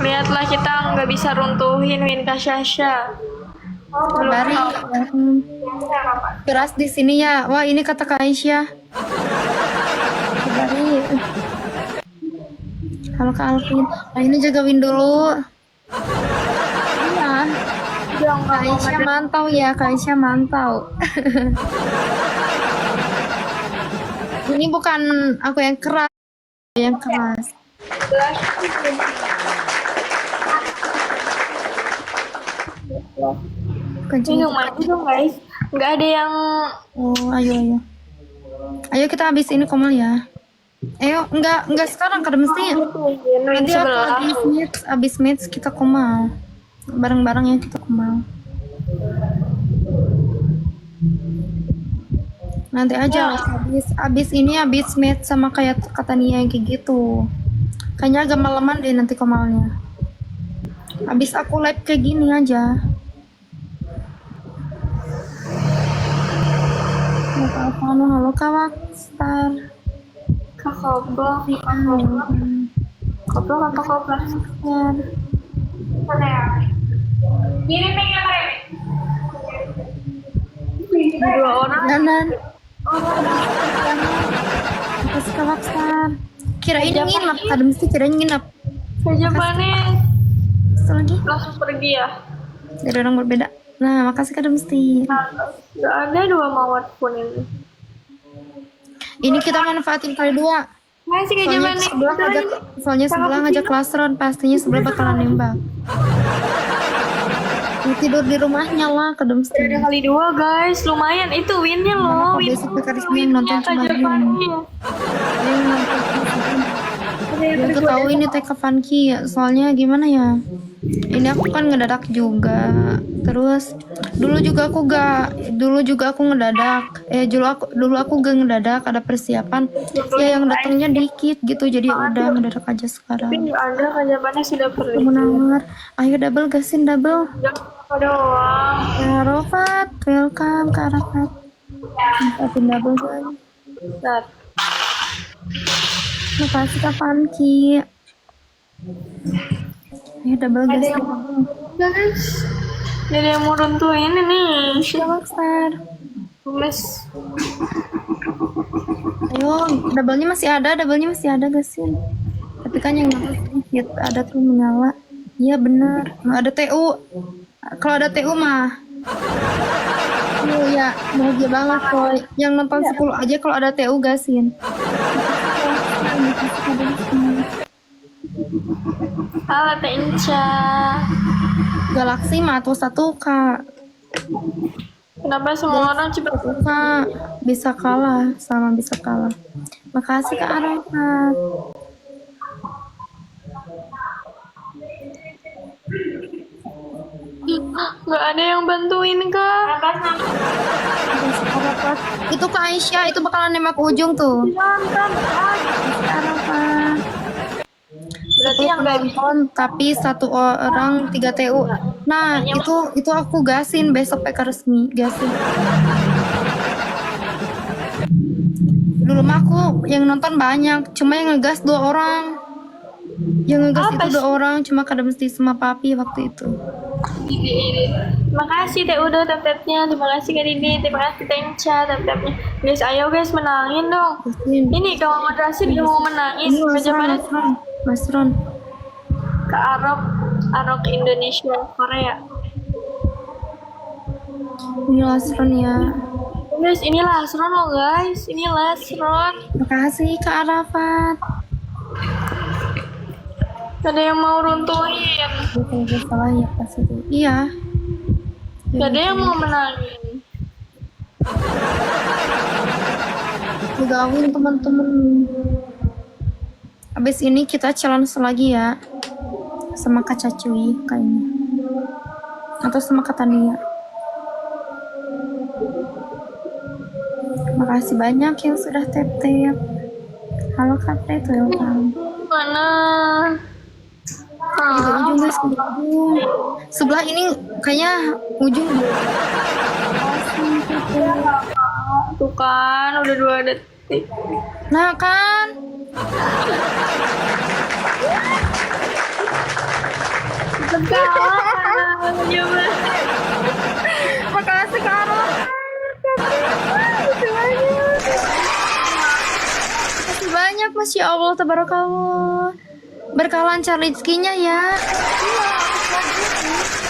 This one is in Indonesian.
Lihatlah kita nggak bisa runtuhin Win Kasyasha. Bari, keras di sini ya. Wah, ini kata Kak Aisyah. Bari. Halo Kak Alvin. Nah, ini jaga Win dulu. Iya. Kak Aisyah mantau ya, Kak Aisyah mantau. Ini bukan aku yang keras, yang keras. Bukan Ini cuma maju dong guys. Nggak ada yang Oh, ayo. Ayo kita habis ini komal ya. Ayo, enggak sekarang kada mesti. Win Nanti aku sebelah. habis match kita komal. Bareng-bareng ya kita komal. Nanti aja habis ini habis match sama kayak kata Nia yang kayak gitu. Kayaknya agak malaman deh nanti komalnya. Habis aku live kayak gini aja. Halo Kak Star. Kakobok. Koplo apa koplo? Dua orang. Danan. Makasih Kak Star. Kirain nginep, tadi mesti kirain nginep. Saja panen. Satu lagi. Langsung pergi ya. Dari orang berbeda. Nah, makasih Kak mesti. Nggak ada dua mawar pun ini. Ini kita manfaatin kali dua. Masih Kak Jabane. Soalnya sebelah ngajak kelas run, pastinya sebelah bakalan nembak. Ini tidur di rumahnya lah, kedem Udah kali dua guys, lumayan itu winnya loh. Win besok karisma yang nonton cuma aja Yang aku tahu ini TK Funky ya, soalnya gimana ya? Ini aku kan ngedadak juga. Terus dulu juga aku ngedadak. Dulu aku gak ngedadak, ada persiapan. Ya yang datangnya dikit gitu, jadi udah ngedadak aja Tapi sekarang. nggak ada Kak Jabane sudah pergi. Menawar. Ayo double gasin double. Apa doang? Ya Rofat, welcome Kak Rafat. Manfaatin double guys. Lihat. Makasih Kak Funky. Ayo double gasin. Guys, jadi yang mau runtuhin ini. Double star. Mas, Ayo, double-nya masih ada gasin. Tapi kan yang nonton sedikit, ada tuh menyala. Iya benar, nggak ada TU. Kalau ada TU mah, oh ya bahagia banget kalau yang nonton 10 aja kalau ada TU gasin. halo Teh Inca. Galaxy mah tuh satu Kak. Kenapa semua orang cepet? Kak bisa kalah, sama bisa kalah. Makasih Kak Arafat. Nggak ada yang bantuin Kak. Arafat. Itu Kak Aisyah, itu bakalan nembak ujung tuh. Arafat. Berarti yang nggak Nonton tapi satu orang 3 TU. Nah, itu aku gasin besok PK resmi, gasin. Dulu mah aku yang nonton banyak, cuma yang ngegas 2 orang. Yang ngegas itu 2 orang, cuma kada mesti sama papi waktu itu. Terima kasih Teh Udo tap-tapnya. Terima kasih Kak Dini. Terima kasih Teh Inca tap-tapnya. Guys, ayo guys menangin dong. Gasin. Ini kalau madrasah dia mau menangin. Ini Mas Ron. Ke Arok Indonesia Korea. Ini Mas Ron ya. Guys, ini Lasron loh guys. Ini Lasron. Makasih Kak Arafat. Ada yang mau runtuhin. Kalau gue salah ya pas itu. Iya. Gak ada yang mau menangin. Gawin teman-teman. Abis ini kita challenge lagi ya. Sama Kak Cacuy kayaknya. Atau sama Kak Tania. Makasih banyak yang sudah tap-tap. Halo Kak Pret, welcome. Mana? Di ujung guys, di ujung. Sebelah ini kayaknya ujung. Tuh kan, udah 2 detik. Nah kan. Berkah. Ya, Mas. Makasih Kak Arman. Makasih banyak, Masya Allah, tabarakallah. Berkah lancar rezekinya ya. Iya, aku lagi.